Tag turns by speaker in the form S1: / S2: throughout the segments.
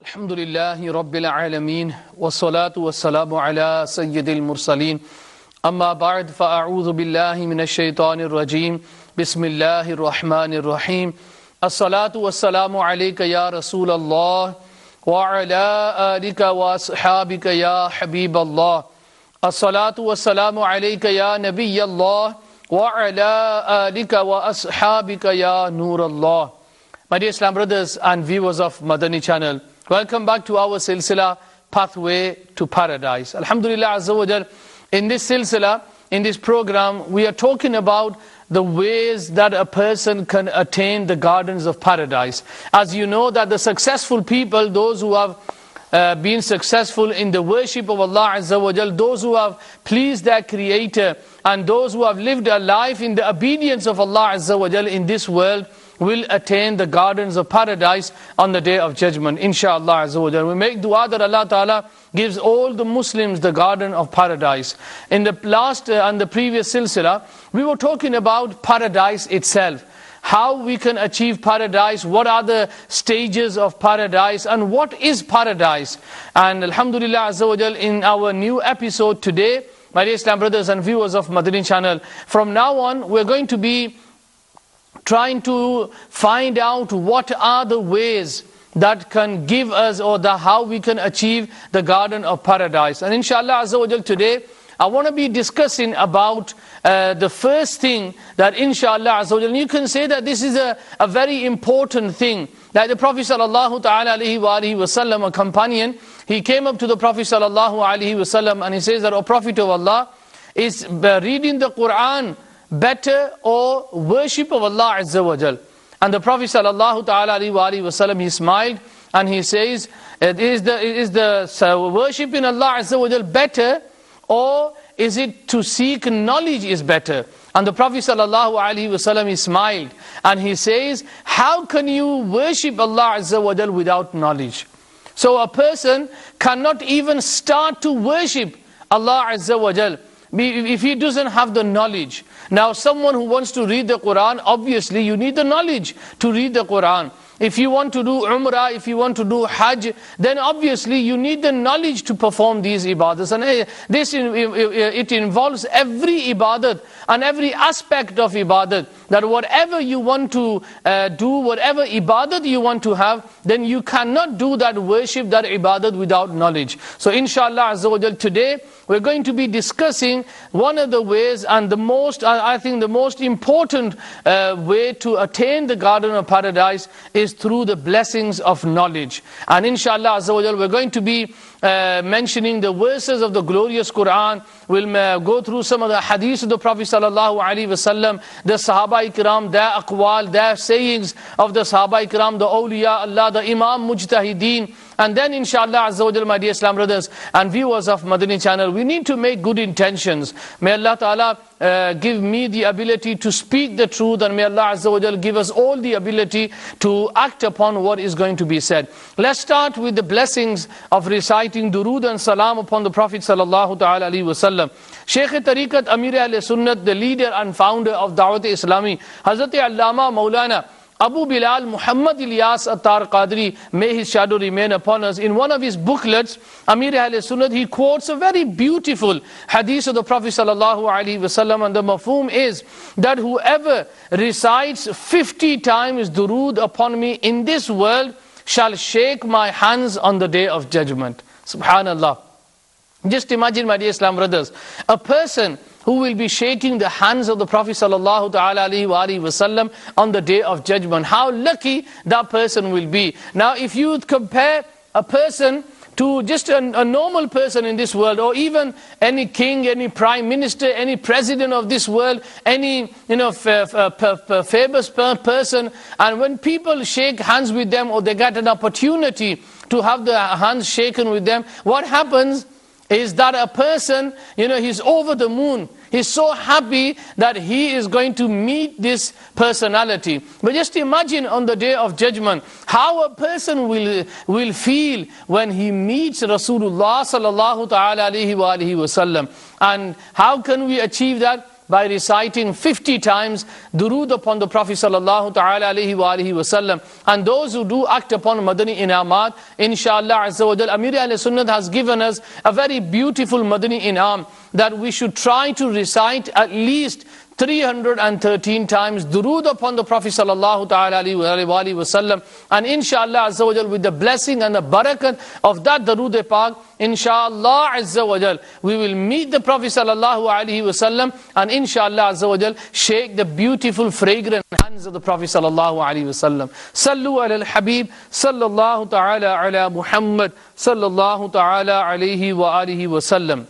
S1: الحمدللہ رب العالمین والصلو والسلام علی سید المرسلین اما بعد فاعوذ باللہ من الشیطان الرجیم بسم اللہ الرحمن الرحیم الصلاة والسلام علیک یا رسول اللہ وعلی آلک واصحابک یا حبیب اللہ الصلاة والسلام علیک یا نبی اللہ وعلی آلک واصحابک یا نور اللہ. My dear Islam brothers and viewers of Madani channel, welcome back to our Silsilay, Pathway to Paradise. Alhamdulillah Azza wa Jal, in this Silsilay, in this program, we are talking about the ways that a person can attain the gardens of paradise. As you know that the successful people, those who have been successful in the worship of Allah Azza wa Jal, those who have pleased their Creator, and those who have lived a life in the obedience of Allah Azza wa Jal in this world, will attain the gardens of paradise on the day of judgment, inshallah Azza wa Jal. We make dua that Allah Ta'ala gives all the Muslims the garden of paradise. In the last and the previous silsila, we were talking about paradise itself. How we can achieve paradise, what are the stages of paradise, and what is paradise. And Alhamdulillah Azza wa Jal, in our new episode today, my dear Islam brothers and viewers of Madani channel, from now on we're going to be trying to find out what are the ways that can give us, or how we can achieve the garden of paradise. And inshallah Azza wa Jal, today I want to be discussing about the first thing that inshallah Azza wa Jal, you can say that this is a very important thing. Like the Prophet sallallahu ta'ala alayhi wa alihi wasallam, a companion, he came up to the Prophet sallallahu alayhi wasallam and he says that, O Prophet of Allah, is reading the Quran better or worship of Allah Azza wa Jal? And the Prophet sallallahu ta'ala alayhi wa alihi wasallam, he smiled and he says, is the worship in Allah Azza wa Jal better, or is it to seek knowledge is better? And the Prophet sallallahu alaihi wasallam, he smiled and he says, how can you worship Allah Azza wa Jal without knowledge? So a person cannot even start to worship Allah Azza wa Jal if he doesn't have the knowledge. Now someone who wants to read the Quran, obviously you need the knowledge to read the Quran. If you want to do Umrah, if you want to do Hajj, then obviously you need the knowledge to perform these ibadats. And it involves every ibadat and every aspect of ibadat. That whatever you want to do, whatever ibadat you want to have, then you cannot do that worship, that ibadat without knowledge. So inshallah Azza wa Jal, today we're going to be discussing one of the ways, and the most, I think the most important way to attain the garden of paradise is through the blessings of knowledge. And inshallah Azza wa Jal, we're going to be mentioning the verses of the glorious Quran. We'll go through some of the hadiths of the Prophet sallallahu alaihi wasallam, the Sahaba Ikram, their aqwal, their sayings of the Sahaba Ikram, the awliya Allah, the Imam Mujtahideen. And then inshallah Azza wa Jal, my dear Islam brothers and viewers of Madani channel, we need to make good intentions. May Allah Ta'ala give me the ability to speak the truth, and may Allah Azza wa Jal give us all the ability to act upon what is going to be said. Let's start with the blessings of reciting durood and salam upon the Prophet sallallahu ta'ala alaihi wasallam. Shaykh Tariqat, Amir Ahl-Sunnat, the leader and founder of Dawat Islami, Hazrat Allama Maulana Abu Bilal Muhammad Ilyas Attar Qadri, may his shadow remain upon us. In one of his booklets, Amir Ahl-Sunnat, he quotes a very beautiful hadith of the Prophet sallallahu alaihi wasallam, and the mafhum is that whoever recites 50 times durood upon me in this world shall shake my hands on the day of judgment. Subhanallah. Just imagine, my dear Islam brothers, a person who will be shaking the hands of the Prophet sallallahu ta'ala alaihi wa alihi wasallam on the day of judgment. How lucky that person will be. Now if you compare a person to just a normal person in this world, or even any king, any prime minister, any president of this world, any famous person, and when people shake hands with them, or they get an opportunity to have the hands shaken with them, what happens is that a person, he's over the moon. He's so happy that he is going to meet this personality. But just imagine on the day of judgment, how a person will feel when he meets Rasulullah sallallahu ta'ala alayhi wa alihi wasallam. And how can we achieve that? by reciting 50 times durood upon the Prophet sallallahu ta'ala alayhi wa alihi wasallam. And those who do act upon Madani inamat, inshallah azza wa jal, Amir al-Sunnat has given us a very beautiful Madani inam, that we should try to recite at least 313 times durood upon the Prophet sallallahu ta'ala alayhi wa alihi wasallam. And inshallah azza wa jal, with the blessing and the barakat of that durood pak, inshallah azza wa jal, we will meet the Prophet sallallahu alayhi wasallam, and inshallah azza wa jal, shake the beautiful fragrant hands of the Prophet sallallahu alayhi wasallam. Sallu ala الحبیب sallallahu ta'ala ala Muhammad sallallahu ta'ala alayhi wa alihi wasallam.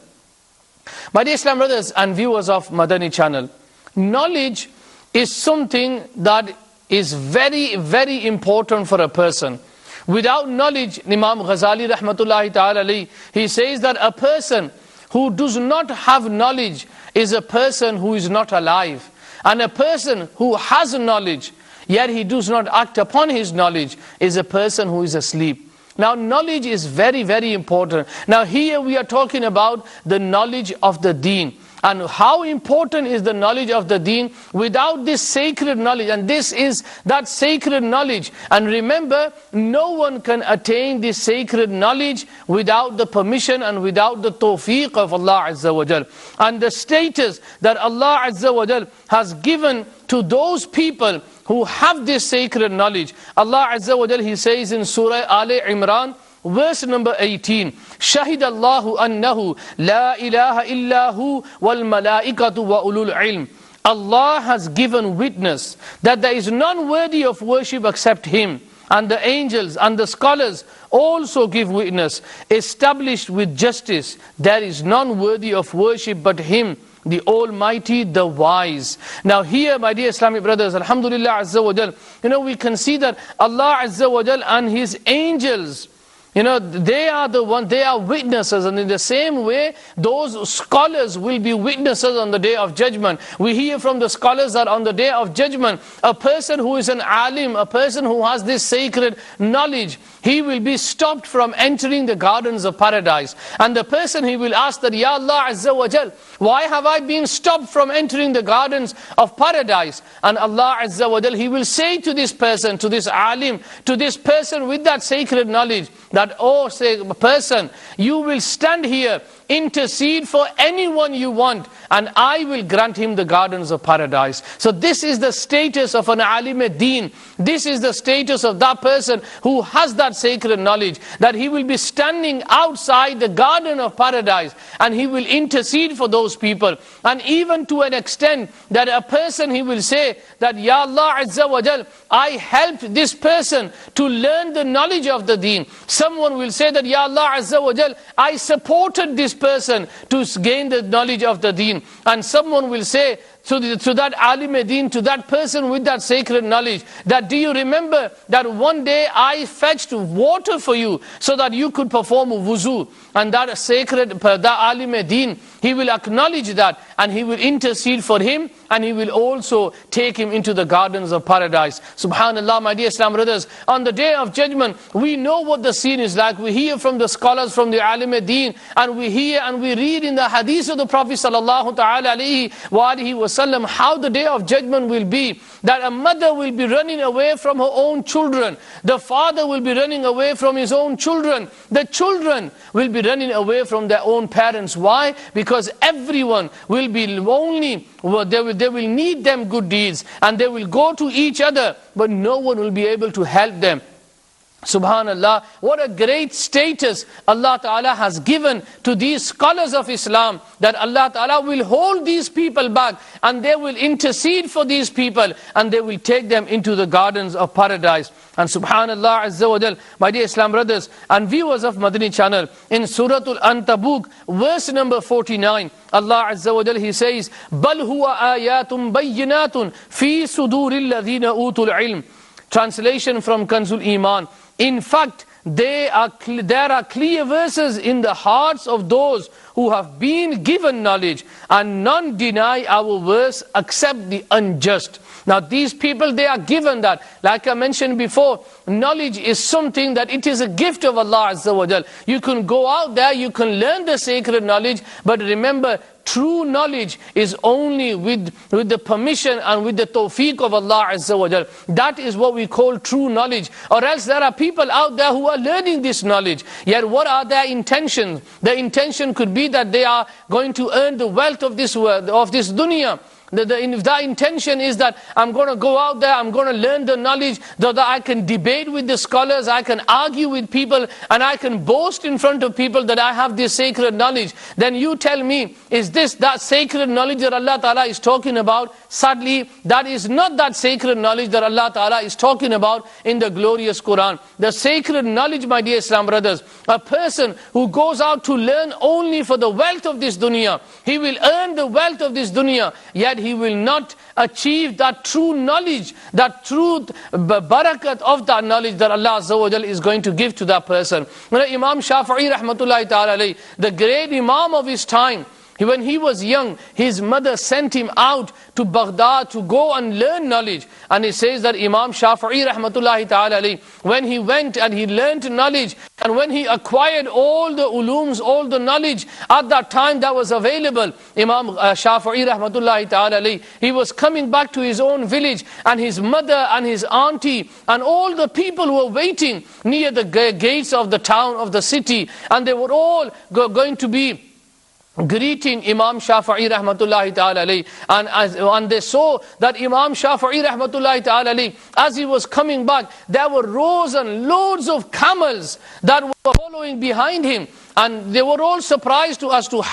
S1: My dear Islam brothers and viewers of Madani channel, knowledge is something that is very, very important for a person. Without knowledge, Imam Ghazali rahmatullahi ta'ala alayhi, he says that a person who does not have knowledge is a person who is not alive. And a person who has knowledge, yet he does not act upon his knowledge, is a person who is asleep. Now knowledge is very, very important. Now here we are talking about the knowledge of the deen. And how important is the knowledge of the deen? Without this sacred knowledge, and this is that sacred knowledge. And remember, no one can attain this sacred knowledge without the permission and without the tawfiq of Allah Azza wa Jal. And the status that Allah Azza wa Jal has given to those people who have this sacred knowledge. Allah Azza wa Jal, He says in Surah Al-Imran, verse number 18, Shahid Allahu annahu la ilaha illahu wal malaikatu wa ulul ilm. Allah has given witness that there is none worthy of worship except Him. And the angels and the scholars also give witness, established with justice, there is none worthy of worship but Him, the Almighty, the Wise. Now here, my dear Islamic brothers, alhamdulillah azza wa jal, we can see that Allah azza wa jal and His angels, they are the one, they are witnesses. And in the same way, those scholars will be witnesses on the day of judgment. We hear from the scholars that on the day of judgment, a person who is an alim, a person who has this sacred knowledge, he will be stopped from entering the gardens of paradise. And the person, he will ask that, Ya Allah Azza wa Jal, why have I been stopped from entering the gardens of paradise? And Allah Azza wa Jal, He will say to this person, to this alim, to this person with that sacred knowledge, that, oh, say, person, you will stand here, intercede for anyone you want, and I will grant him the gardens of paradise. So this is the status of an alim-e-deen. This is the status of that person who has that sacred knowledge, that he will be standing outside the garden of paradise, and he will intercede for those people. And even to an extent that a person, he will say that, Ya Allah Azza wa Jal, I helped this person to learn the knowledge of the deen. Someone will say that, Ya Allah Azza wa Jal, I supported this person to gain the knowledge of the deen. And someone will say to that alim-e-deen, to that person with that sacred knowledge, that do you remember that one day I fetched water for you so that you could perform wuzu? And that sacred, that alim-e-deen, he will acknowledge that, and he will intercede for him, and he will also take him into the gardens of paradise. Subhanallah, my dear Islam brothers, on the day of judgment, we know what the scene is like. We hear from the scholars, from the alim-e-deen, and we hear and we read in the hadith of the Prophet sallallahu ta'ala alayhi wa alihi wasallam how the day of judgment will be. That a mother will be running away from her own children. The father will be running away from his own children. The children will be running away from their own parents. Why? Because everyone will be lonely. They will need them good deeds, and they will go to each other, but no one will be able to help them. Subhanallah, what a great status Allah Ta'ala has given to these scholars of Islam, that Allah Ta'ala will hold these people back, and they will intercede for these people, and they will take them into the gardens of paradise. And Subhanallah Azza wa Jal, my dear Islam brothers and viewers of Madani channel, in Surah Al-Ankabut, verse number 49, Allah Azza wa Jal, He says, بَلْ هُوَ آيَاتٌ بَيِّنَاتٌ فِي صُدُورِ الَّذِينَ أُوتُوا الْعِلْمِ. Translation from Kanzul Iman. In fact, there are clear verses in the hearts of those who have been given knowledge, and none deny our verse except the unjust. Now these people, they are given that. Like I mentioned before, knowledge is something that it is a gift of Allah Azza wa Jal. You can go out there, you can learn the sacred knowledge, but remember, true knowledge is only with the permission and with the tawfiq of Allah Azza wa Jal. That is what we call true knowledge. Or else there are people out there who are learning this knowledge, yet what are their intentions? The intention could be that they are going to earn the wealth of this world, of this dunya. If the intention is that I'm going to go out there, I'm going to learn the knowledge, that I can debate with the scholars, I can argue with people, and I can boast in front of people that I have this sacred knowledge, then you tell me, is this that sacred knowledge that Allah Ta'ala is talking about? Sadly, that is not that sacred knowledge that Allah Ta'ala is talking about in the glorious Quran. The sacred knowledge, my dear Islam brothers, a person who goes out to learn only for the wealth of this dunya, he will earn the wealth of this dunya, yet he will not achieve that true knowledge, that true barakat of that knowledge that Allah Azza wa Jal is going to give to that person. Imam Shafi'i rahmatullahi ta'ala alayhi, the great Imam of his time, when he was young, his mother sent him out to Baghdad to go and learn knowledge. And it says that Imam Shafi'i rahmatullahi ta'ala alayhi, when he went and he learned knowledge, and when he acquired all the ulums, all the knowledge at that time that was available, Imam Shafi'i rahmatullahi ta'ala alayhi, he was coming back to his own village, and his mother and his auntie and all the people were waiting near the gates of the town, of the city, and they were all going to be greeting Imam Shafi'i rahmatullahi ta'ala alayhi. And they saw that Imam Shafi'i rahmatullahi ta'ala alayhi, as he was coming back, there were rows and loads of camels that were following behind him. And they were all surprised as to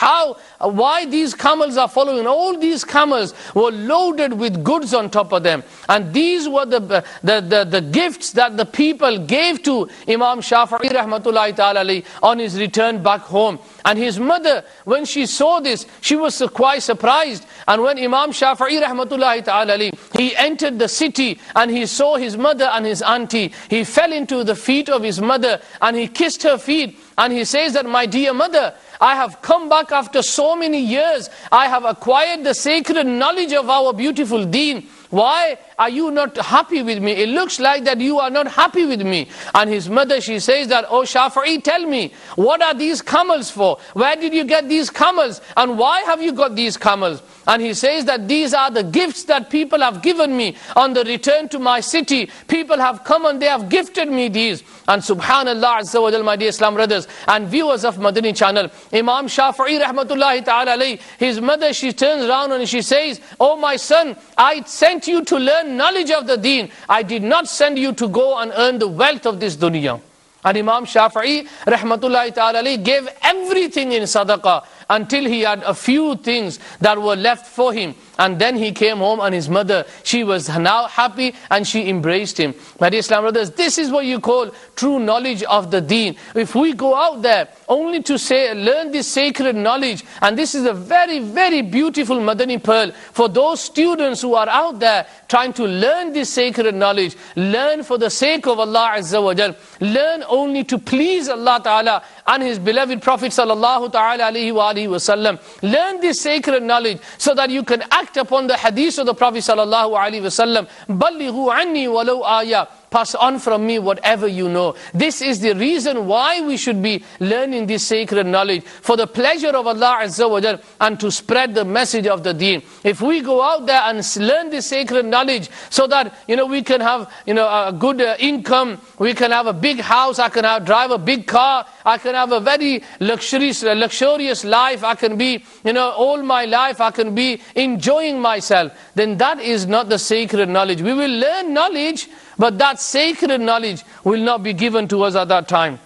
S1: why these camels are following. All these camels were loaded with goods on top of them. And these were the gifts that the people gave to Imam Shafi'i rahmatullahi ta'ala alayhi on his return back home. And his mother, when she saw this, she was quite surprised. And when Imam Shafi'i rahmatullahi ta'ala alayhi, he entered the city and he saw his mother and his auntie, he fell into the feet of his mother and he kissed her feet. And he says that, my dear mother, I have come back after so many years. I have acquired the sacred knowledge of our beautiful deen. Why are you not happy with me? It looks like that you are not happy with me. And his mother, she says that, oh Shafi'i, tell me, what are these camels for? Where did you get these camels? And why have you got these camels? And he says that these are the gifts that people have given me on the return to my city. People have come and they have gifted me these. And subhanallah azza wa jal, my dear Islam brothers and viewers of Madani channel, Imam Shafi'i rahmatullahi ta'ala alayhi, his mother, she turns around and she says, oh my son, I sent you to learn knowledge of the deen. I did not send you to go and earn the wealth of this dunya. And Imam Shafi'i rahmatullahi ta'ala alayhi gave everything in sadaqah until he had a few things that were left for him. And then he came home and his mother, she was now happy and she embraced him. My dear Islam brothers, this is what you call true knowledge of the deen. If we go out there only to learn this sacred knowledge, and this is a very, very beautiful Madani pearl for those students who are out there trying to learn this sacred knowledge, learn for the sake of Allah Azza wa Jal, learn only to please Allah Ta'ala and His beloved Prophet Sallallahu Ta'ala Alaihi wa alihi Wasallam. Learn this sacred knowledge so that you can act upon the hadith of the Prophet Sallallahu Alaihi Wasallam. Ballighu anni walau ayah. Pass on from me whatever you know. This is the reason why we should be learning this sacred knowledge, for the pleasure of Allah Azza wa Jal and to spread the message of the deen. If we go out there and learn this sacred knowledge so that we can have a good income, we can have a big house, I can drive a big car, I can have a very luxurious life, I can be all my life I can be enjoying myself, then that is not the sacred knowledge. We will learn knowledge, but that sacred knowledge will not be given to us at that time.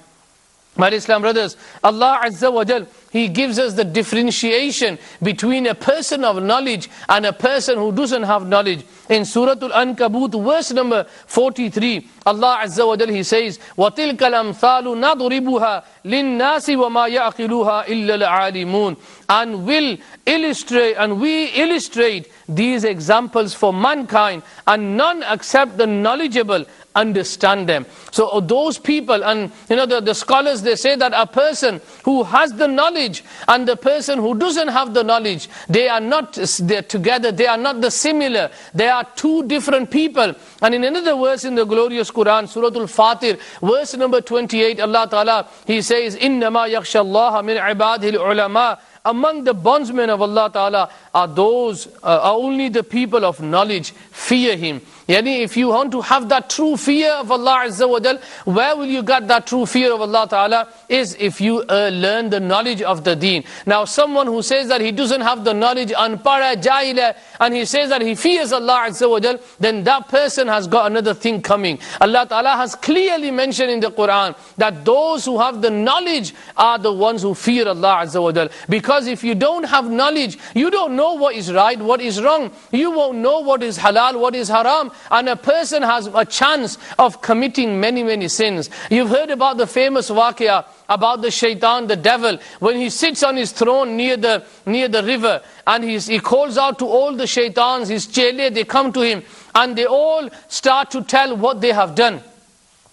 S1: My Islam brothers, Allah Azza wa Jal, He gives us the differentiation between a person of knowledge and a person who doesn't have knowledge. In Surah Al-Ankabut, verse number 43, Allah Azza wa Jal, He says, وَتِلْكَ الْأَمْثَالُ نَضْرِبُهَا لِلنَّاسِ وَمَا يَعْقِلُهَا إِلَّا الْعَالِمُونَ. And we illustrate these examples for mankind, and none except the knowledgeable understand them. So those people, and the scholars, they say that a person who has the knowledge and the person who doesn't have the knowledge, they're together, they are not the similar, they are two different people. And in another verse in the glorious Quran, Surah Al-Fatir, verse number 28, Allah Ta'ala, He says, إِنَّمَا يَخْشَى اللَّهَ مِنْ عِبَادِهِ الْعُلَمَاءِ among the bondsmen of Allah Ta'ala are those, are only the people of knowledge, fear Him. Yani if you want to have that true fear of Allah Azza wa Jal, where will you get that true fear of Allah Ta'ala? Is if you learn the knowledge of the deen. Now someone who says that he doesn't have the knowledge, anpara, jahila, and he says that he fears Allah Azza wa Jal, then that person has got another thing coming. Allah Ta'ala has clearly mentioned in the Quran that those who have the knowledge are the ones who fear Allah Azza wa Jal. Because if you don't have knowledge, you don't know what is right, what is wrong. You won't know what is halal, what is haram. And a person has a chance of committing many sins. You've heard about the famous waqia about the shaitan, the devil, when he sits on his throne near the river, and he calls out to all the shaitans, his chele, they come to him, and they all start to tell what they have done.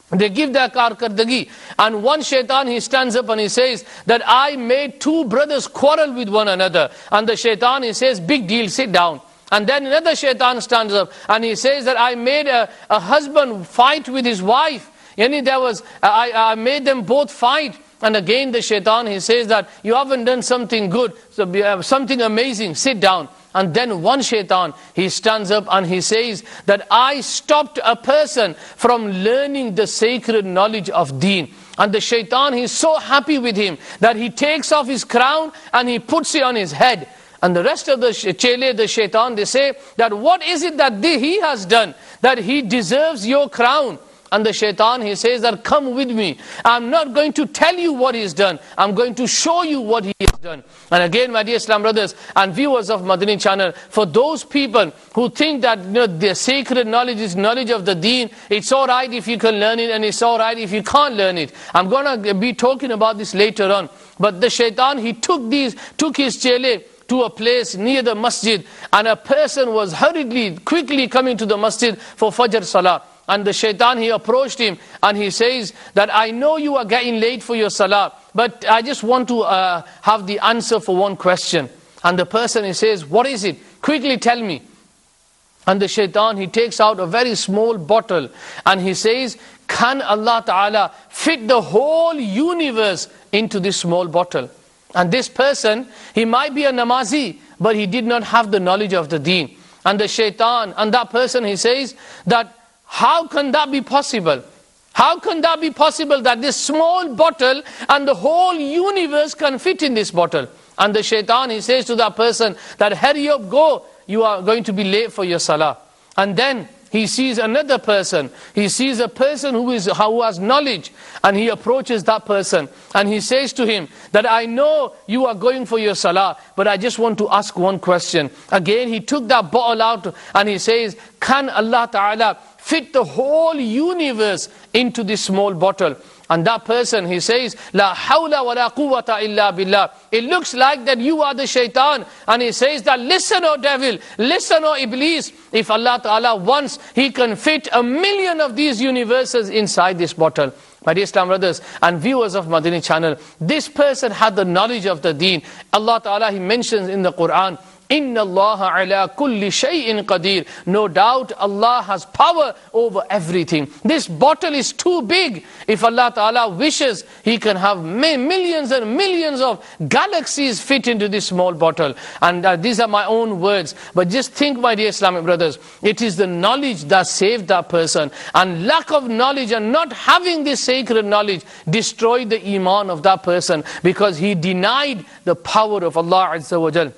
S1: They give their karkardagi, and one shaitan, he stands up and he says that I made two brothers quarrel with one another. And the shaitan, he says, big deal, sit down. And then another shaitan stands up and he says that I made a husband fight with his wife. Yani I made them both fight. And again the shaitan, he says that you haven't done something good, so something amazing, sit down. And then one shaitan, he stands up and he says that I stopped a person from learning the sacred knowledge of deen. And the shaitan, he's so happy with him that he takes off his crown and he puts it on his head. And the rest of the chele, the shaitan, they say that what is it that he has done that he deserves your crown? And the shaitan, he says that come with me. I'm not going to tell you what he's done. I'm going to show you what he has done. And again, my dear Islam brothers and viewers of Madani channel, for those people who think that the sacred knowledge is knowledge of the deen, it's alright if you can learn it and it's alright if you can't learn it. I'm going to be talking about this later on. But the shaitan, he took his chele to a place near the masjid, and a person was quickly coming to the masjid for Fajr Salah. And the shaitan, he approached him and he says that I know you are getting late for your Salah, but I just want to have the answer for one question. And the person, he says, what is it? Quickly tell me. And the shaitan, he takes out a very small bottle and he says, can Allah Ta'ala fit the whole universe into this small bottle? And this person, he might be a namazi, but he did not have the knowledge of the deen. And the shaitan, and that person, he says that how can that be possible? How can that be possible that this small bottle and the whole universe can fit in this bottle? And the shaitan, he says to that person that hurry up, go, you are going to be late for your salah. And then he sees another person. He sees a person who has knowledge, and he approaches that person and he says to him that I know you are going for your salah, but I just want to ask one question. Again, he took that bottle out and he says, can Allah Ta'ala fit the whole universe into this small bottle? And that person, he says, La hawla wa la quwwata illa billah. It looks like that you are the shaitan. And he says that, listen, O devil, listen, O Iblis. If Allah Ta'ala wants, He can fit 1,000,000 of these universes inside this bottle. My dear Islam brothers and viewers of Madani channel, this person had the knowledge of the deen. Allah Ta'ala, He mentions in the Quran, Inna Allah ala kulli shay'in qadir. No doubt Allah has power over everything. This bottle is too big. If Allah Ta'ala wishes, He can have millions and millions of galaxies fit into this small bottle. And these are my own words. But just think, my dear Islamic brothers, it is the knowledge that saved that person. And lack of knowledge and not having this sacred knowledge destroyed the iman of that person, because he denied the power of Allah Azza wa Jal.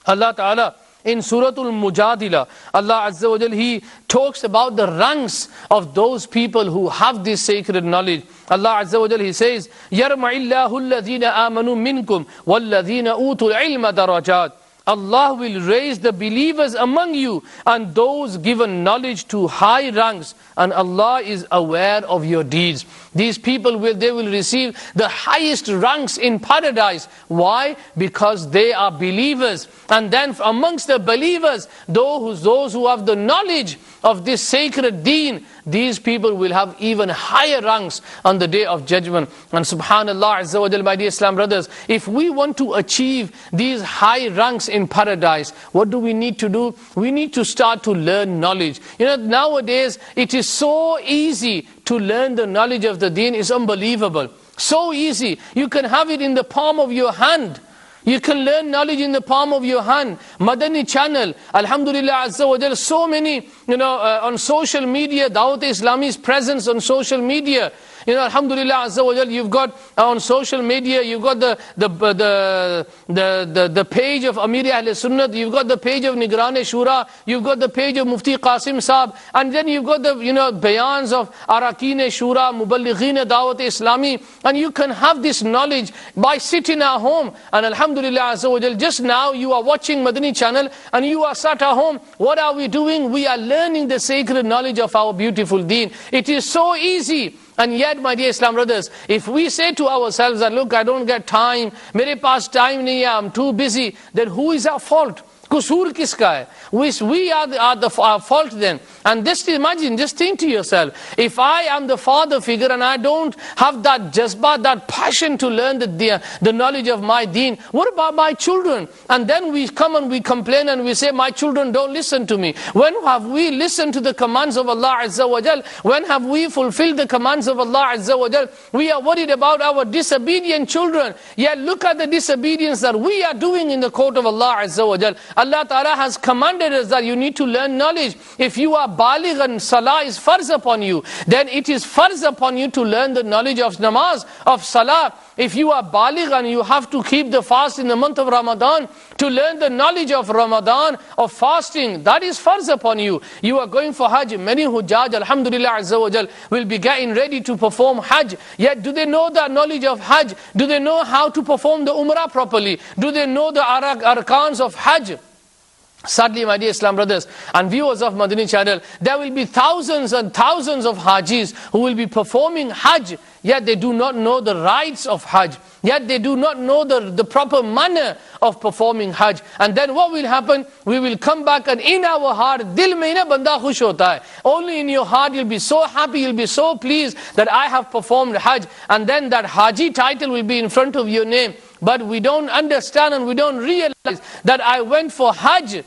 S1: Allah Ta'ala in Surah Al-Mujadila, Allah Azza wa Jal, He talks about the ranks of those people who have this sacred knowledge. Allah Azza wa Jal, He says, يَرْمَعِ اللَّهُ الَّذِينَ آمَنُوا مِنْكُمْ وَالَّذِينَ أُوتُوا الْعِلْمَ دَرَجَاتٍ. Allah will raise the believers among you and those given knowledge to high ranks, and Allah is aware of your deeds. These people they will receive the highest ranks in paradise. Why? Because they are believers. And then amongst the believers, those who have the knowledge of this sacred deen, these people will have even higher ranks on the day of judgment. And subhanallah Azza wa Jal, my dear Islam brothers, if we want to achieve these high ranks in paradise, what do we need to do? We need to start to learn knowledge. Nowadays it is so easy to learn the knowledge of the deen. Is unbelievable. So easy. You can have it in the palm of your hand. You can learn knowledge in the palm of your hand. Madani channel, alhamdulillah azza wa jal, so many, on social media, Dawat Islami's presence on social media. Alhamdulillah azza wa jal, you've got on social media, you've got the page of Amir Ahl Sunnat, you've got the page of Nigrane Shura, you've got the page of Mufti Qasim Saab, and then you've got the bayans of Arakeen Shura, Muballigheen Dawat Islami, and you can have this knowledge by sitting at home. And alhamdulillah azza wa jal, just now you are watching Madani channel and you are sat at home. What are we doing? We are learning the sacred knowledge of our beautiful deen. It is so easy. And yet, my dear Islam brothers, if we say to ourselves that, look, I don't get time, mere paas time nahi hai, I'm too busy, then who is our fault? Qusur kiska hai? We are the fault then. And just imagine, just think to yourself, if I am the father figure and I don't have that jazba, that passion to learn the knowledge of my deen, what about my children? And then we come and we complain and we say, my children don't listen to me. When have we listened to the commands of Allah Azza wa Jal? When have we fulfilled the commands of Allah Azza wa Jal? We are worried about our disobedient children. Yet look at the disobedience that we are doing in the court of Allah Azza wa Jal. Allah Ta'ala has commanded us that you need to learn knowledge. If you are baligh and salah is farz upon you, then it is farz upon you to learn the knowledge of namaz, of salah. If you are baligh and you have to keep the fast in the month of Ramadan, to learn the knowledge of Ramadan, of fasting, that is farz upon you. You are going for Hajj. Many Hujjaj, alhamdulillah azza wa jal, will be getting ready to perform Hajj. Yet do they know the knowledge of Hajj? Do they know how to perform the Umrah properly? Do they know the arkans of Hajj? Sadly, my dear Islam brothers and viewers of Madani channel, there will be thousands and thousands of Hajis who will be performing Hajj, yet they do not know the rights of Hajj. Yet they do not know the proper manner of performing Hajj. And then what will happen? We will come back and in our heart, dil mein na banda khush hota hai. Only in your heart you'll be so happy, you'll be so pleased that I have performed Hajj. And then that Haji title will be in front of your name. But we don't understand and we don't realize that I went for Hajj,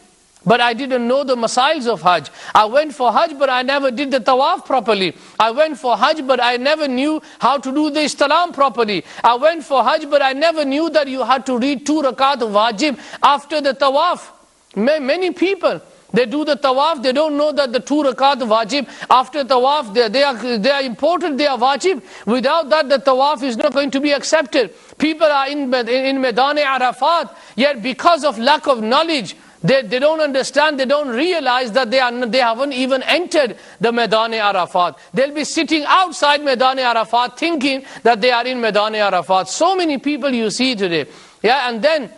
S1: but I didn't know the masails of Hajj. I went for Hajj, but I never did the tawaf properly. I went for Hajj, but I never knew how to do the istalam properly. I went for Hajj, but I never knew that you had to read 2 rakat wajib after the tawaf. Many people, they do the tawaf, they don't know that the 2 rakat wajib after tawaf, they are important, they are wajib. Without that, the tawaf is not going to be accepted. People are in Madani Arafat, yet because of lack of knowledge, they don't understand, they don't realize that they haven't even entered the Madani Arafat. They'll be sitting outside Madani Arafat thinking that they are in Madani Arafat. So many people you see today. Yeah, and then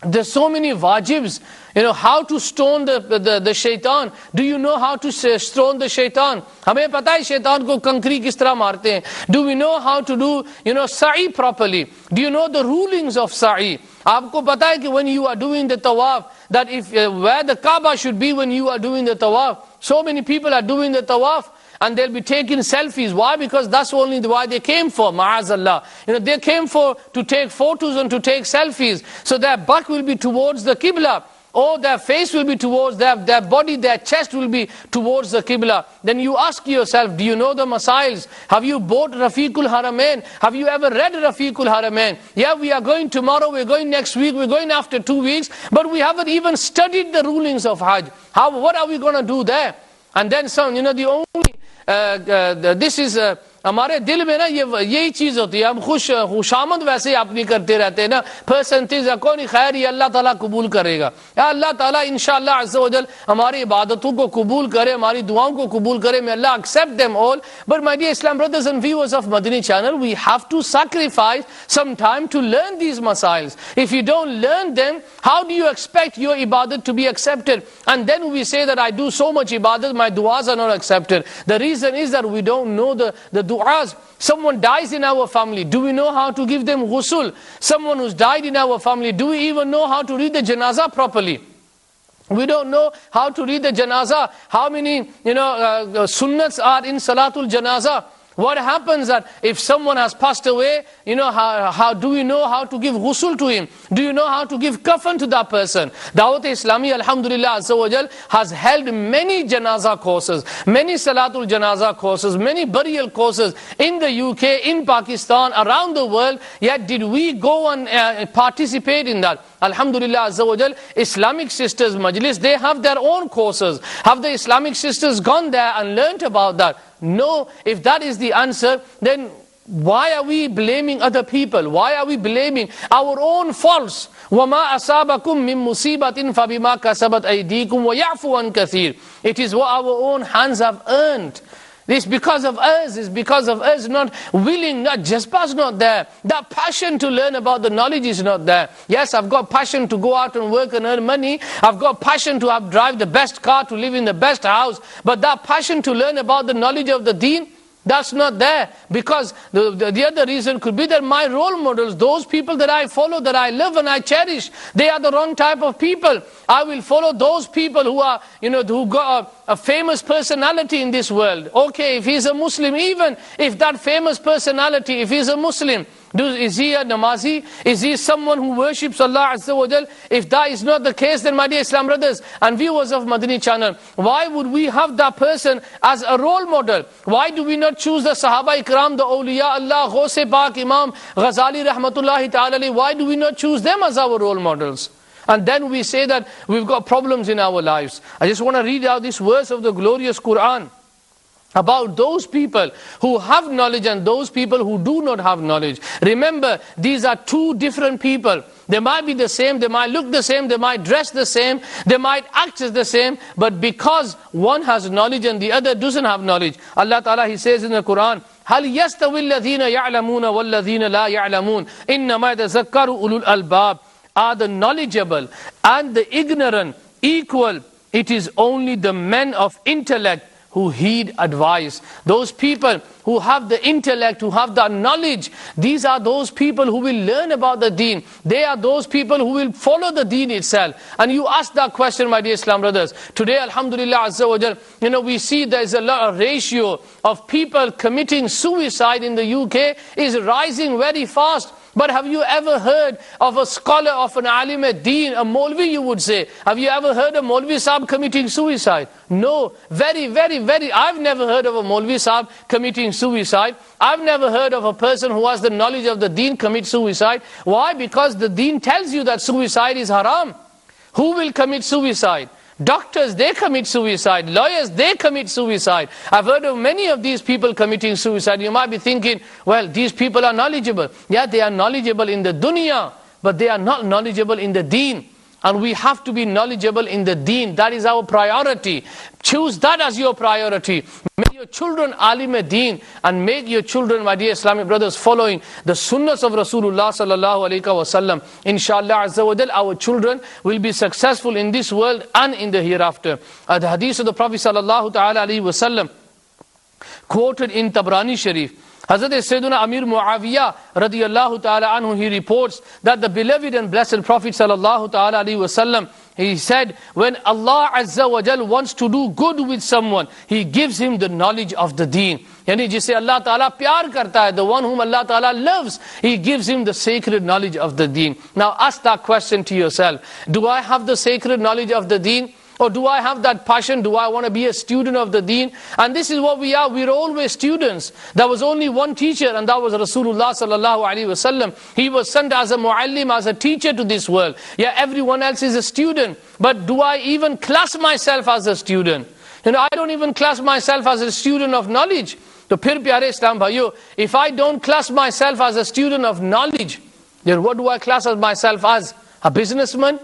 S1: there's so many wajibs. How to stone the shaitan. Do you know how to stone the shaitan? Hame pata hai shaitan ko kankri kis tarah marte hain. Do we know how to do, sa'i properly? Do you know the rulings of sa'i? Aapko pata hai ki when you are doing the tawaf, that if where the Kaaba should be when you are doing the tawaf. So many people are doing the tawaf and they'll be taking selfies. Why? Because that's only why they came for, ma'azallah. They came for to take photos and to take selfies. So their back will be towards the Qibla. Or their face will be towards, their body, their chest will be towards the Qibla. Then you ask yourself, do you know the masails? Have you bought Rafiqul Haramain? Have you ever read Rafiqul Haramain? Yeah, we are going tomorrow, we're going next week, we're going after 2 weeks, but we haven't even studied the rulings of Hajj. What are we going to do there? And then some, the only, this is... हमारे दिल में ना यही चीज होती है, हम खुशामद वैसे ही अपनी करते रहते हैं ना, परसेंटेज कौन खैर ये अल्लाह ताला कबूल करेगा, या अल्लाह ताला इंशाअल्लाह अज़्ज़ा व जल हमारी इबादतों को कबूल करे, हमारी दुआओं को कबूल करे. May Allah accept them all. But my dear Islam brothers and viewers of Madani channel, we have to sacrifice some time to learn these masails. If you don't learn them, how do you expect your ibadat to be accepted? And then we say that I do so much ibadat, my du'as are not accepted. The reason is that we don't know the du'as. Someone dies in our family, do we know how to give them ghusl? Someone who's died in our family, do we even know how to read the janazah properly? We don't know how to read the janazah. How many sunnats are in salatul janazah? What happens that if someone has passed away, how do we know how to give ghusl to him? Do you know how to give kafan to that person? Dawat Islami, alhamdulillah, azza wa jal, has held many janaza courses, many salatul janaza courses, many burial courses in the UK, in Pakistan, around the world. Yet did we go and participate in that? Alhamdulillah, azza wa jal, Islamic Sisters Majlis, they have their own courses. Have the Islamic sisters gone there and learnt about that? No. If that is the answer, then why are we blaming other people? Why are we blaming our own faults? وَمَا أَصَابَكُم مِّن مُّصِيبَةٍ فَبِمَا كَسَبَتْ أَيْدِيكُمْ وَيَعْفُو عَن كَثِيرٍ. It is what our own hands have earned. It's because of us. It's because of us not willing, not just not there. That passion to learn about the knowledge is not there. Yes, I've got passion to go out and work and earn money. I've got passion to drive the best car, to live in the best house. But that passion to learn about the knowledge of the deen, that's not there. Because the other reason could be that my role models, those people that I follow, that I love and I cherish, they are the wrong type of people. I will follow those people who are, who got a famous personality in this world. Okay, if he's a Muslim, even if that famous personality, if he's a Muslim, is he a namazi? Is he someone who worships Allah Azza wa Jal? If that is not the case, then my dear Islam brothers and viewers of Madani channel, why would we have that person as a role model? Why do we not choose the Sahaba Ikram, the Awliya Allah, Ghaus-e Pak, Imam Ghazali Rahmatullahi Ta'ala? Why do we not choose them as our role models? And then we say that we've got problems in our lives. I just want to read out this verse of the glorious Quran about those people who have knowledge and those people who do not have knowledge. Remember, these are two different people. They might be the same, they might look the same, they might dress the same, they might act as the same, but because one has knowledge and the other doesn't have knowledge. Allah Ta'ala, He says in the Quran, هَلْ يَسْتَوِي الَّذِينَ يَعْلَمُونَ وَالَّذِينَ لَا يَعْلَمُونَ إِنَّمَا يَتَذَكَّرُ أُولُو الْأَلْبَابِ. Are the knowledgeable and the ignorant equal? It is only the men of intellect who heed advice. Those people who have the intellect, who have the knowledge, these are those people who will learn about the deen. They are those people who will follow the deen itself. And you ask that question, my dear Islam brothers. Today, alhamdulillah, azza wa jal, we see there is a lot of ratio of people committing suicide in the UK is rising very fast. But have you ever heard of a scholar, of an alim deen, a Maulvi you would say? Have you ever heard of Maulvi Sahib committing suicide? No. Very, very, very. I've never heard of a Maulvi Sahib committing suicide. I've never heard of a person who has the knowledge of the deen commit suicide. Why? Because the deen tells you that suicide is haram. Who will commit suicide? Doctors, they commit suicide. Lawyers, they commit suicide. I've heard of many of these people committing suicide. You might be thinking, well, these people are knowledgeable. Yeah, they are knowledgeable in the dunya, but they are not knowledgeable in the deen. And we have to be knowledgeable in the deen. That is our priority. Choose that as your priority. Make your children alim deen, and make your children, my dear Islamic brothers, following the sunnahs of Rasulullah sallallahu alaihi wasallam. Inshallah azza wa jal, our children will be successful in this world and in the hereafter. The hadith of the Prophet sallallahu ta'ala alaihi wasallam, quoted in Tabrani Sharif, Hazrat Sayyiduna Amir Muawiyah radiyallahu ta'ala anhu, he reports that the beloved and blessed Prophet sallallahu ta'ala alayhi wasallam, he said, when Allah Azza wa Jal wants to do good with someone, He gives him the knowledge of the deen. Yani jise Allah Ta'ala pyar karta hai, the one whom Allah Ta'ala loves, He gives him the sacred knowledge of the deen. Now ask that question to yourself. Do I have the sacred knowledge of the deen? Or do I have that passion? Do I want to be a student of the deen? And this is what we are. We're always students. There was only one teacher, and that was Rasulullah sallallahu alaihi wasallam. He was sent as a muallim, as a teacher to this world. Yeah, everyone else is a student. But do I even class myself as a student? I don't even class myself as a student of knowledge. So, phir pyare Islam bhaiyo, if I don't class myself as a student of knowledge, then what do I class myself as? A businessman?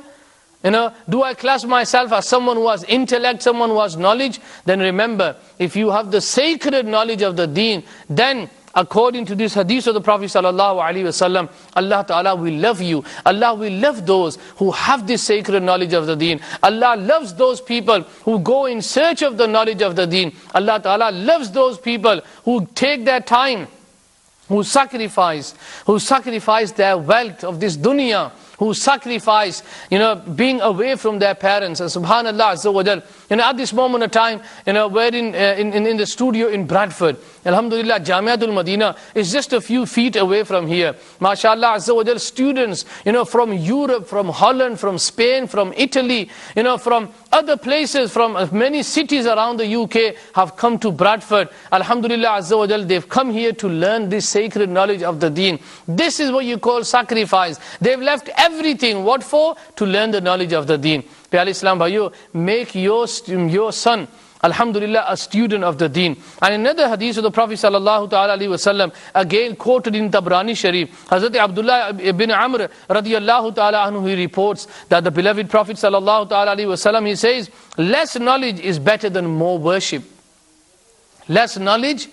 S1: Do I class myself as someone who has intellect, someone who has knowledge? Then remember, if you have the sacred knowledge of the deen, then according to this hadith of the Prophet sallallahu alaihi wasallam, Allah Ta'ala will love you. Allah will love those who have this sacred knowledge of the deen. Allah loves those people who go in search of the knowledge of the deen. Allah Ta'ala loves those people who take their time, who sacrifice their wealth of this dunya, who sacrifice, being away from their parents. And subhanallah azza wa jal, at this moment of time, we're in the studio in Bradford. Alhamdulillah, Jamiatul Madina is just a few feet away from here. MashaAllah azza wa jal, students, from Europe, from Holland, from Spain, from Italy, from other places, from many cities around the UK have come to Bradford. Alhamdulillah azza wa jal, they've come here to learn this sacred knowledge of the deen. This is what you call sacrifice. They've left everything. What for? To learn the knowledge of the deen. Pyare Islam bhaiyo, make your son, alhamdulillah, a student of the deen. And another hadith of the Prophet sallallahu ta'ala alayhi wasallam, again quoted in Tabrani Sharif, Hazrat Abdullah ibn Amr radiyallahu ta'ala anhu, he reports that the beloved Prophet sallallahu ta'ala alayhi wasallam, he says, less knowledge is better than more worship. Less knowledge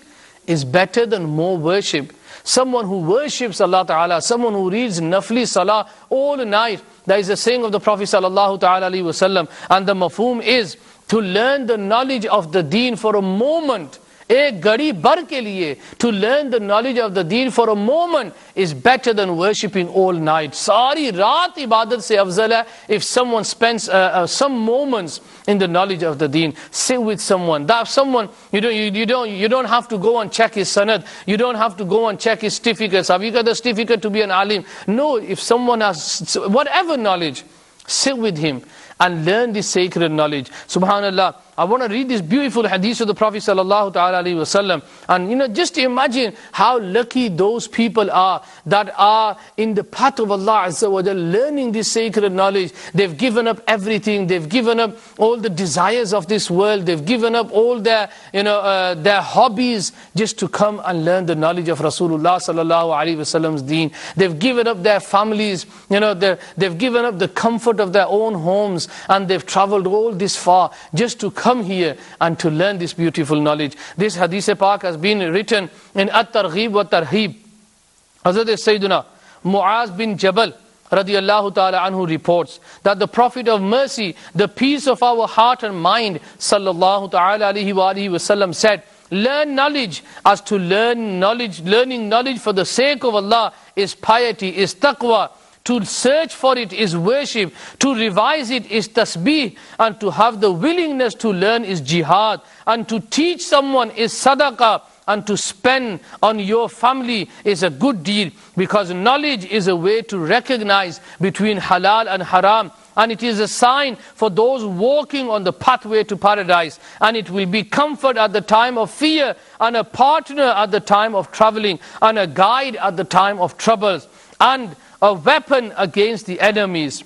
S1: is better than more worship. Someone who worships Allah Ta'ala, someone who reads nafli salah all night, that is the saying of the Prophet sallallahu ta'ala alayhi wasallam. And the mafhum is to learn the knowledge of the deen for a moment. Ek gadi bar ke liye, to learn the knowledge of the deen for a moment is better than worshipping all night. Sari raat ibadat se afzal hai if someone spends some moments in the knowledge of the deen. Sit with someone. That someone, you don't have to go and check his sanad. You don't have to go and check his certificates. Have you got the certificate to be an alim? No, if someone has whatever knowledge, sit with him and learn this sacred knowledge. Subhanallah, I want to read this beautiful hadith of the Prophet sallallahu ta'ala alayhi wasallam. And just imagine how lucky those people are that are in the path of Allah azza wa jal, learning this sacred knowledge. They've given up everything. They've given up all the desires of this world. They've given up all their hobbies just to come and learn the knowledge of Rasulullah sallallahu alayhi wasallam's deen. They've given up their families. They've given up the comfort of their own homes, and they've traveled all this far just to come here and to learn this beautiful knowledge. This hadith Pak has been written in At-Targhib wa Tarhib. Hazrat Sayyidina Muaz bin Jabal radiyallahu ta'ala anhu reports that the Prophet of mercy, the peace of our heart and mind, sallallahu ta'ala alayhi wa alihi wasallam, said, learn knowledge. As to learn knowledge, learning knowledge for the sake of Allah is piety, is taqwa. To search for it is worship. To revise it is tasbih. And to have the willingness to learn is jihad. And to teach someone is sadaqah. And to spend on your family is a good deed. Because knowledge is a way to recognize between halal and haram. And it is a sign for those walking on the pathway to paradise. And it will be comfort at the time of fear, and a partner at the time of traveling, and a guide at the time of troubles, and a weapon against the enemies,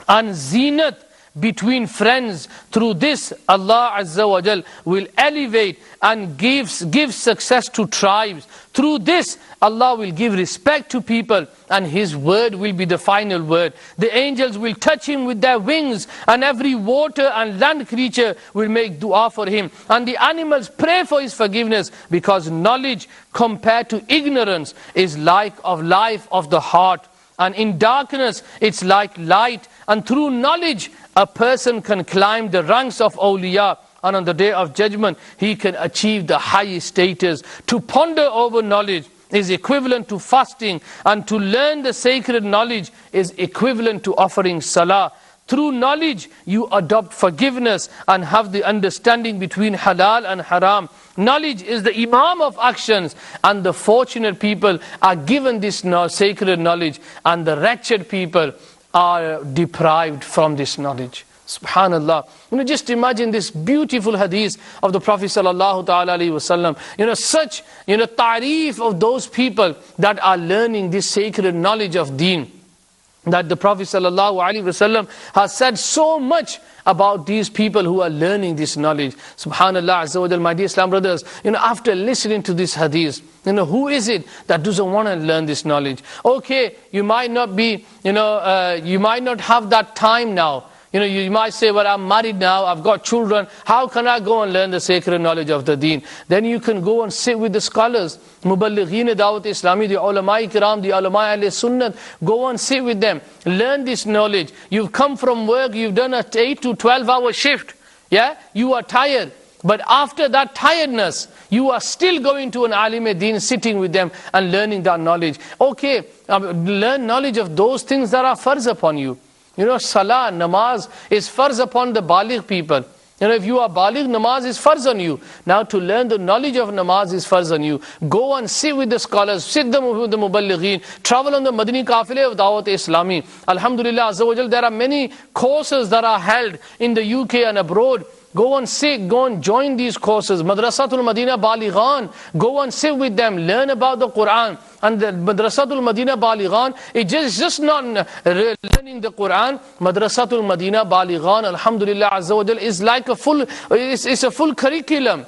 S1: and zinat between friends. Through this, Allah Azza wa Jal will elevate and give success to tribes. Through this, Allah will give respect to people, and His word will be the final word. The angels will touch him with their wings, and every water and land creature will make dua for him, and the animals pray for his forgiveness, because knowledge compared to ignorance is like of life of the heart, and in darkness it's like light. And through knowledge a person can climb the ranks of awliya, and on the day of judgment he can achieve the highest status. To ponder over knowledge is equivalent to fasting, and to learn the sacred knowledge is equivalent to offering salah. Through knowledge you adopt forgiveness and have the understanding between halal and haram. Knowledge is the imam of actions, and the fortunate people are given this sacred knowledge, and the wretched people are deprived from this knowledge. Subhanallah. Just imagine this beautiful hadith of the Prophet sallallahu ta'ala alayhi wasallam. Such, ta'reef of those people that are learning this sacred knowledge of deen, that the Prophet sallallahu alaihi wasallam has said so much about these people who are learning this knowledge. Subhanallah Azza wa Jal, my dear Islam brothers, after listening to this hadith, who is it that doesn't want to learn this knowledge? Okay, you might not be, you might not have that time now. You might say, well, I'm married now, I've got children, how can I go and learn the sacred knowledge of the deen? Then you can go and sit with the scholars, Muballigheen Dawat Islami, the ulama kiram, the ulama ahle sunnat. Go and sit with them, learn this knowledge. You've come from work, you've done a 8 to 12 hour shift, yeah? You are tired. But after that tiredness, you are still going to an alim-e-deen, sitting with them and learning that knowledge. Okay, learn knowledge of those things that are farz upon you. You know, salah, namaz is farz upon the baligh people. You know, if you are baligh, namaz is farz on you. Now to learn the knowledge of namaz is farz on you. Go and sit with the scholars, sit with the muballighin, travel on the Madani Qafile of Dawat Islami. Alhamdulillah, Azza wa Jal, there are many courses that are held in the UK and abroad. Go and sit, go and join these courses. Madrasatul Madina Balighan, go and sit with them, learn about the Quran. And the Madrasatul Madina Balighan, it's just not learning the Quran. Madrasatul Madina Balighan, Alhamdulillah Azza wa Jal, is like it's a full curriculum.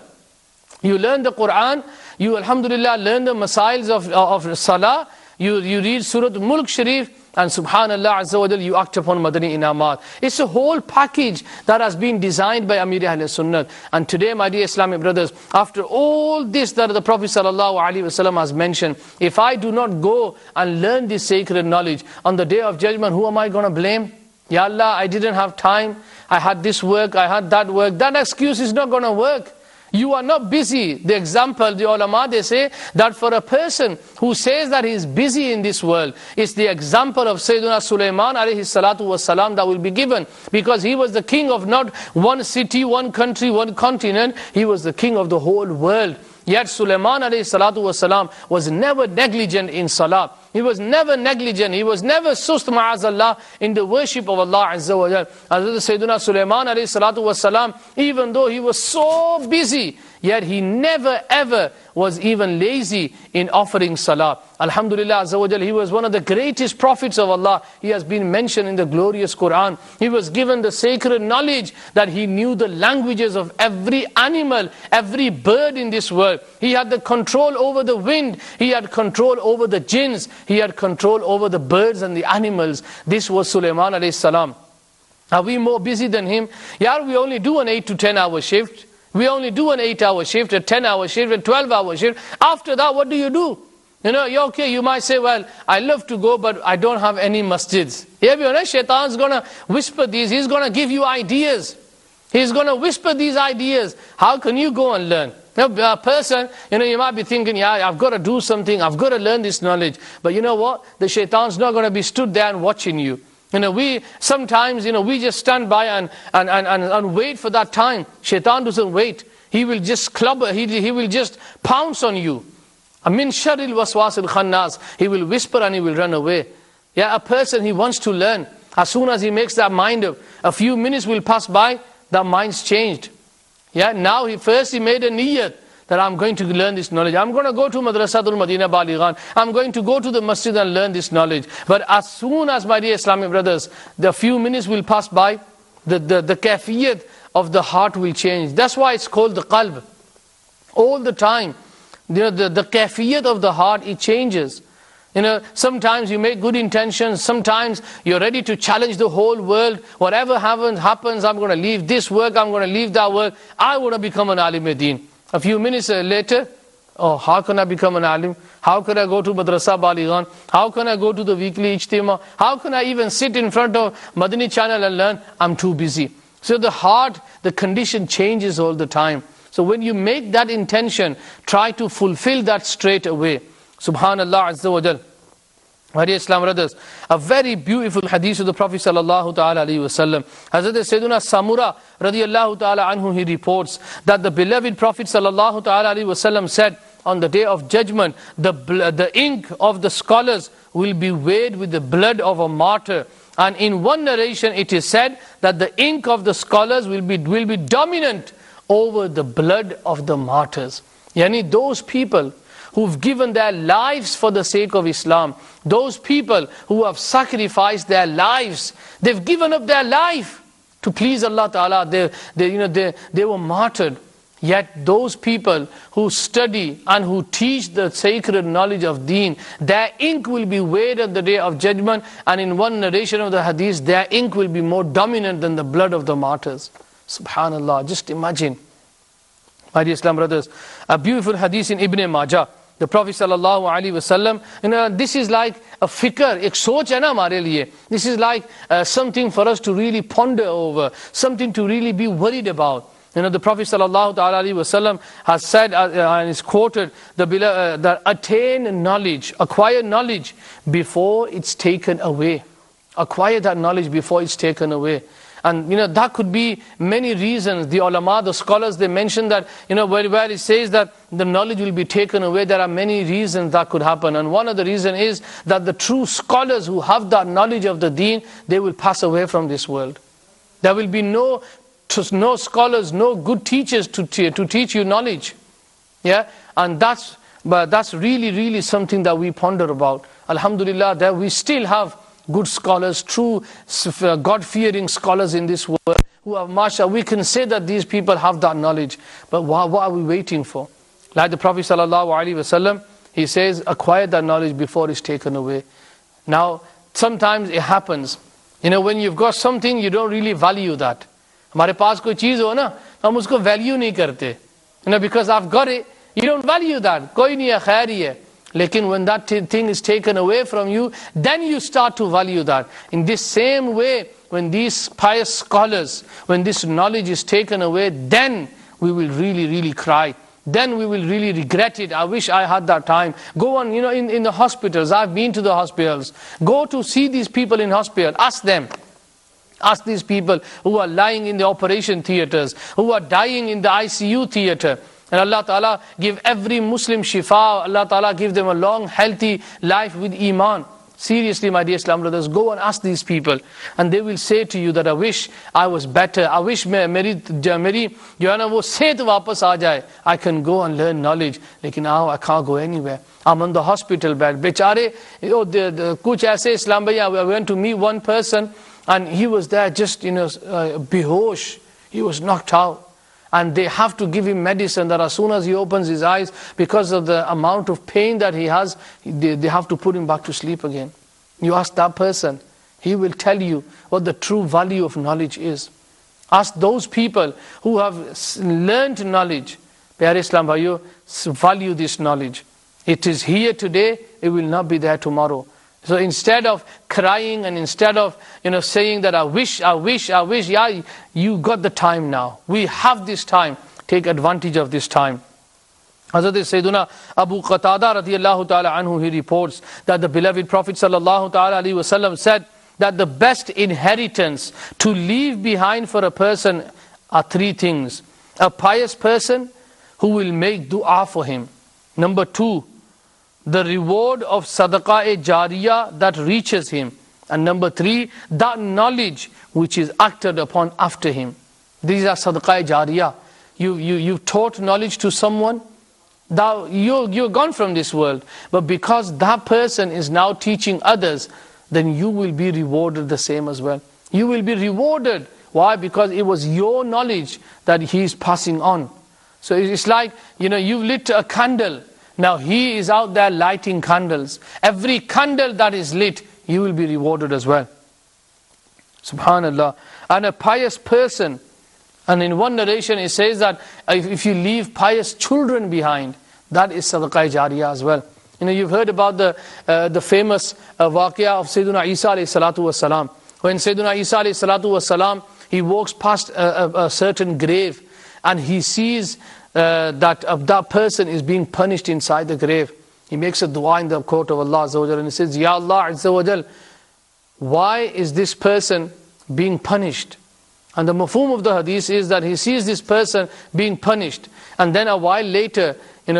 S1: You learn the Quran, you Alhamdulillah learn the masails of Salah, you read Surah Mulk Sharif, and Subhanallah Azza wa Jal, you act upon Madani Inamat. It's a whole package that has been designed by Amir Ahl Sunnah. And today, my dear Islamic brothers, after all this that the Prophet ﷺ has mentioned, if I do not go and learn this sacred knowledge, on the day of judgment, who am I going to blame? Ya Allah, I didn't have time, I had this work, I had that work. That excuse is not going to work. You are not busy. The example, the ulama, they say that for a person who says that he is busy in this world, it's the example of Sayyidina Sulaiman alayhi salatu wasalam that will be given. Because he was the king of not one city, one country, one continent. He was the king of the whole world. Yet Sulaiman alayhi salatu wasalam was never negligent in salah. He was never negligent. He was never sust ma'azallah in the worship of Allah Azza wa Jal. As Sayyidina Sulaiman alayhi salatu wasalam, even though he was so busy, yet he never ever was even lazy in offering salah. Alhamdulillah Azza wa Jal, he was one of the greatest prophets of Allah. He has been mentioned in the glorious Quran. He was given the sacred knowledge that he knew the languages of every animal, every bird in this world. He had the control over the wind. He had control over the jinns. He had control over the birds and the animals. This was Sulaiman alayhi salam. Are we more busy than him? Yeah, we only do an 8 to 10 hour shift. We only do an 8 hour shift, a 10 hour shift, a 12 hour shift. After that, what do? You know, you're okay, you might say, well, I love to go, but I don't have any masjids. Yeah, you know, Shaitan's going to whisper these. He's going to give you ideas. He's going to whisper these ideas. How can you go and learn? A person, you might be thinking, yeah, I've got to do something. I've got to learn this knowledge. But you know what? The Shaitan's not going to be stood there and watching you. We sometimes, we just stand by and wait for that time. Shaitan doesn't wait. He will just clubber. He will just pounce on you. Min sharril waswasil khannas. He will whisper and he will run away. Yeah, a person, he wants to learn. As soon as he makes that mind up, a few minutes will pass by, that mind's changed. Yeah, now he made a niyyat that I'm going to learn this knowledge. I'm going to go to Madrasatul Madina Balighan. I'm going to go to the masjid and learn this knowledge. But as soon as, my dear Islamic brothers, the few minutes will pass by, the kafiyat of the heart will change. That's why it's called the qalb. All the time, the kafiyat of the heart, it changes. Sometimes you make good intentions. Sometimes you're ready to challenge the whole world. Whatever happens, I'm going to leave this work. I'm going to leave that work. I want to become an alim-e-deen. A few minutes later, how can I become an alim? How can I go to Madrasa Balighan? How can I go to the weekly ijtima? How can I even sit in front of Madani channel and learn? I'm too busy. So the heart, the condition changes all the time. So when you make that intention, try to fulfill that straight away. Subhanallah Azza wa Jal. My dear Islam brothers, a very beautiful hadith of the Prophet sallallahu ta'ala alayhi wa sallam. Hazrat Sayyiduna Samura radiyallahu ta'ala anhu, he reports that the beloved Prophet sallallahu ta'ala alayhi wa sallam said, on the day of judgment, the ink of the scholars will be weighed with the blood of a martyr. And in one narration it is said that the ink of the scholars will be dominant over the blood of the martyrs. Yani those people who've given their lives for the sake of Islam, those people who have sacrificed their lives, they've given up their life to please Allah Ta'ala, they were martyred. Yet those people who study and who teach the sacred knowledge of deen, their ink will be weighed at the day of judgment, and in one narration of the hadith, their ink will be more dominant than the blood of the martyrs. Subhanallah, just imagine. My dear Islam brothers, a beautiful hadith in Ibn Majah. The Prophet sallallahu alaihi wasallam, this is like a fikr, ek soch hai na hamare liye. This is like something for us to really ponder over, something to really be worried about. You know, the Prophet sallallahu alaihi wasallam has said, and is quoted, that attain knowledge, acquire knowledge before it's taken away. Acquire that knowledge before it's taken away. And that could be many reasons. The ulama, the scholars, they mention that, where it says that the knowledge will be taken away, there are many reasons that could happen. And one of the reasons is that the true scholars who have that knowledge of the deen, they will pass away from this world. There will be no scholars, no good teachers to teach you knowledge. Yeah, and that's really, really something that we ponder about. Alhamdulillah, that we still have good scholars, true God-fearing scholars in this world who have, mashallah, we can say that these people have that knowledge. But what are we waiting for? Like the Prophet sallallahu alaihi wasallam, he says, acquire that knowledge before it's taken away. Now, sometimes it happens. When you've got something, you don't really value that. हमारे पास कोई चीज हो ना, हम उसको value नहीं करते. Because I've got it, you don't value that. कोई नहीं है, खैर ही है. Lekin when that thing is taken away from you, then you start to value that. In this same way, when these pious scholars, when this knowledge is taken away, then we will really, really cry. Then we will really regret it. I wish I had that time. Go on, in the hospitals. I've been to the hospitals. Go to see these people in hospital. Ask them. Ask these people who are lying in the operation theaters, who are dying in the ICU theater. And Allah Ta'ala give every Muslim shifa. Allah Ta'ala give them a long, healthy life with iman. Seriously, my dear Islam brothers, go and ask these people. And they will say to you that I wish I was better. I wish meri jo hai na wo sehat wapas aa jaye. I can go and learn knowledge. Lekin now I can't go anywhere. I'm on the hospital bed. Bechare, kuch aise Islam bhai, I went to meet one person and he was there just, behosh. He was knocked out. And they have to give him medicine that as soon as he opens his eyes, because of the amount of pain that he has, they have to put him back to sleep again. You ask that person, he will tell you what the true value of knowledge is. Ask those people who have learned knowledge. Pyare Islam bhaiyo, value this knowledge. It is here today, it will not be there tomorrow. So instead of crying and instead of saying that I wish, yeah, you got the time now. We have this time. Take advantage of this time. Hazrat Sayyiduna Abu Qatada radiyallahu ta'ala anhu, he reports that the beloved Prophet sallallahu ta'ala alayhi wasallam said that the best inheritance to leave behind for a person are three things. A pious person who will make dua for him. Number two, the reward of sadaqah-e-jariyah that reaches him. And number three, that knowledge which is acted upon after him. These are sadaqah-e-jariyah. You've taught knowledge to someone, you're gone from this world. But because that person is now teaching others, then you will be rewarded the same as well. You will be rewarded. Why? Because it was your knowledge that he is passing on. So it's like, you've lit a candle. Now he is out there lighting candles. Every candle that is lit, you will be rewarded as well. Subhanallah. And a pious person, and in one narration it says that if you leave pious children behind, that is sadaqah-e-jariyah as well. You've heard about the famous waqia of Sayyiduna Isa alayhi salatu wasalam. When Sayyiduna Isa alayhi salatu wasalam, he walks past a certain grave and he sees that person is being punished inside the grave. He makes a dua in the court of Allah Azza wa Jal and he says, Ya Allah Azza wa Jal, why is this person being punished? And the mafhum of the hadith is that he sees this person being punished, and then a while later,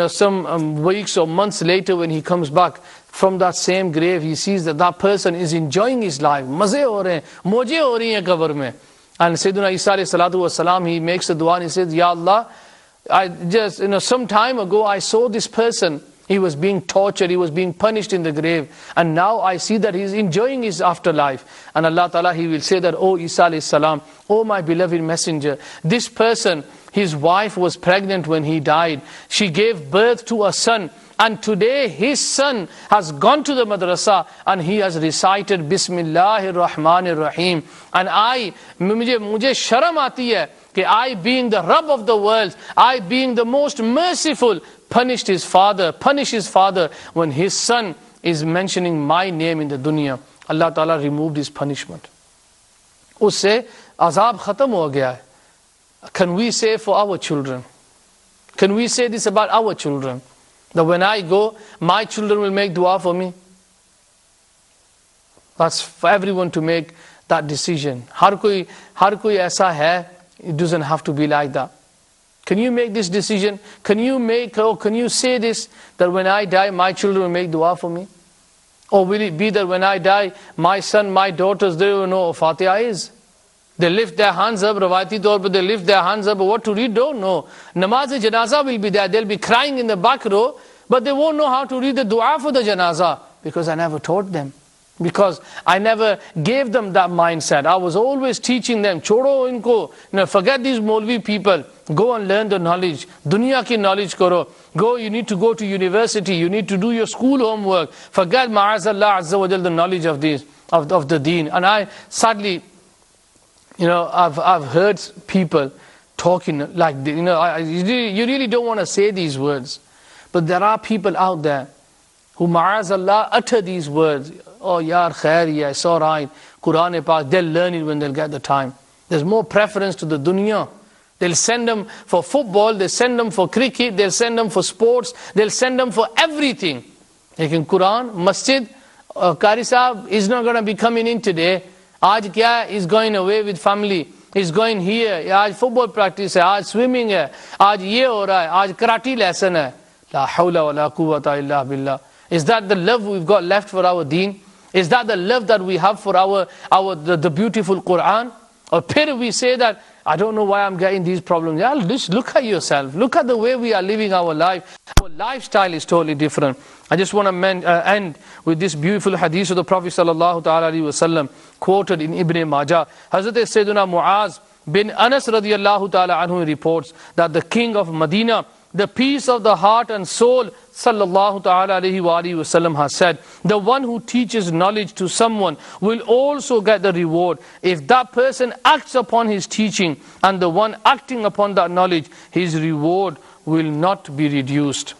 S1: some weeks or months later, when he comes back from that same grave, he sees that person is enjoying his life. Maze ho rahe hain, moje ho rahi hain qabr mein. And Sayyiduna Isa alayhi salatu wasalam, he makes a dua and he says, Ya Allah, I just, some time ago I saw this person, he was being tortured, he was being punished in the grave, and now I see that he's enjoying his afterlife. And Allah Ta'ala, he will say that, O Isa alayhi salam, O my beloved messenger, this person, his wife was pregnant when he died. She gave birth to a son, and today his son has gone to the madrasa and he has recited Bismillahir Rahmanir Rahim. And mujhe sharam aati hai कि I being the Rabb of the world, I being the most merciful, punish his father when his son is mentioning my name in the dunya. Allah Ta'ala removed his punishment. Usse azab khatam ho gaya hai. can we say for our children? Can we say this about our children? That when I go, my children will make dua for me? That's for everyone to make that decision. Har koi aisa hai, it doesn't have to be like that. Can you make this decision? Can you say this, that when I die, my children will make dua for me? Or will it be that when I die, my son, my daughters, they will know what Fatiha is? They lift their hands up, rawati taur par they lift their hands up, but what to read, don't know. Namaz-e-Janazah will be there, they'll be crying in the back row, but they won't know how to read the dua for the janazah, because I never taught them. Because I never gave them that mindset. I was always teaching them, chodo inko, forget these Maulvi people, go and learn the knowledge, dunya ki knowledge karo. Go, you need to go to university, you need to do your school homework. Forget ma'azallah azza wa jal, the knowledge of this, of the deen. And I sadly, I've heard people talking like, you really don't want to say these words. But there are people out there who ma'azallah utter these words. Oh, yaar, khair, yeah, it's alright. Quran Pak, they'll learn it when they'll get the time. There's more preference to the dunya. They'll send them for football, they'll send them for cricket, they'll send them for sports, they'll send them for everything. Like in Quran, masjid, Qari Sahib is not going to be coming in today. Aaj kya is going away with family. He's going here. Aaj football practice hai, aaj swimming hai, aaj ye ho raha hai, aaj karate lesson hai. La hawla wa la quwwata illa billah. Is that the love we've got left for our deen? Is that the love that we have for the beautiful Quran? Or pity we say that, I don't know why I'm getting these problems. Yeah, just look at yourself. Look at the way we are living our life. Our lifestyle is totally different. I just want to end with this beautiful hadith of the Prophet sallallahu ta'ala alaihi wasallam, quoted in Ibn Majah. Hazrat Sayyiduna Muaz bin Anas radiyallahu ta'ala anhu reports that the king of Medina, the peace of the heart and soul, sallallahu ta'ala alayhi wa alihi wasallam, has said, the one who teaches knowledge to someone will also get the reward if that person acts upon his teaching, and the one acting upon that knowledge, his reward will not be reduced.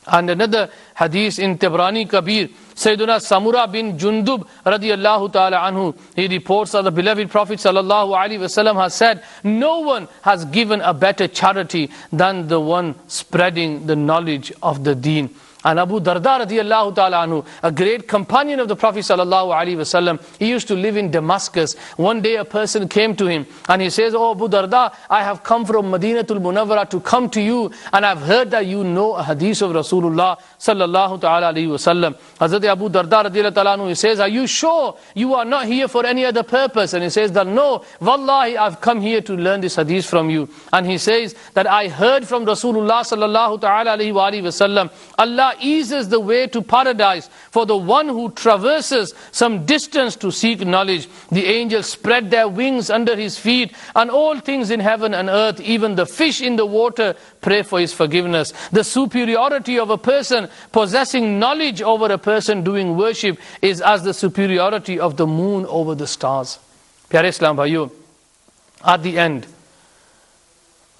S1: And another hadith in Tabrani Kabir, Sayyiduna Samura bin Jundub radiyallahu ta'ala anhu, he reports that the beloved Prophet sallallahu alaihi wasallam has said, no one has given a better charity than the one spreading the knowledge of the deen. And Abu Darda radiyallahu ta'ala anhu, a great companion of the Prophet sallallahu alaihi wasallam, he used to live in Damascus. One day a person came to him and he says, oh Abu Darda, I have come from Madinatul Munawwara to come to you, and I've heard that you know a hadith of Rasulullah sallallahu ta'ala alaihi wasallam. Hazrat Abu Darda radiyallahu ta'ala anhu, he says, are you sure you are not here for any other purpose? And he says that no, wallahi, I've come here to learn this hadith from you. And he says that I heard from Rasulullah sallallahu ta'ala alaihi wasallam, Allah eases the way to paradise for the one who traverses some distance to seek knowledge. The angels spread their wings under his feet, and all things in heaven and earth, even the fish in the water, pray for his forgiveness. The superiority of a person possessing knowledge over a person doing worship is as the superiority of the moon over the stars. Pyare Islam bhaiyo, at the end,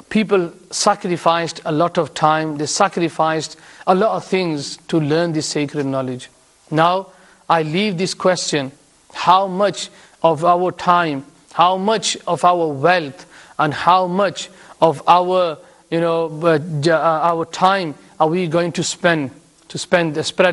S1: people sacrificed a lot of time, they sacrificed a lot of things to learn this sacred knowledge. Now, I leave this question, how much of our time, how much of our wealth, and how much of our time are we going to spread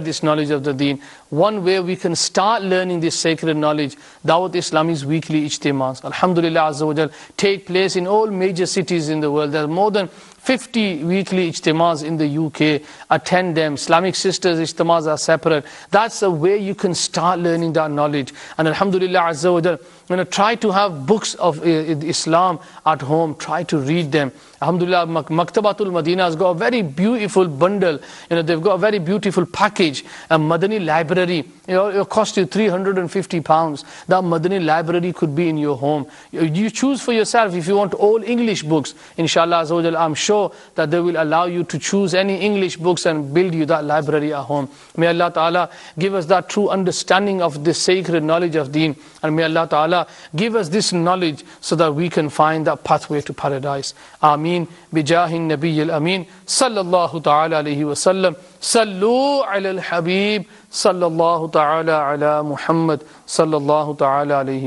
S1: this knowledge of the deen? One way we can start learning this sacred knowledge, Dawat Islami's weekly ijtimas, alhamdulillah azza wa jal, take place in all major cities in the world. There are more than 50 weekly ijtimas in the UK. Attend them. Islamic sisters ijtimas are separate. That's a way you can start learning that knowledge. And alhamdulillah azza wa jal, try to have books of Islam at home. Try to read them. Alhamdulillah, Manqabatul Madina has got a very beautiful bundle. They've got a very beautiful package. A Madani library. It'll cost you £350. That Madani library could be in your home. You choose for yourself if you want all English books. Inshallah azza wa jal, I'm sure that they will allow you to choose any English books and build you that library at home. May Allah Ta'ala give us that true understanding of this sacred knowledge of deen. And may Allah Ta'ala give us this knowledge so that we can find that pathway to paradise. Ameen. Bijahin Nabiyyil Ameen. Sallallahu Ta'ala alayhi wa sallam. Sallu ala الحبيب. Sallallahu Ta'ala ala Muhammad. Sallallahu Ta'ala alayhi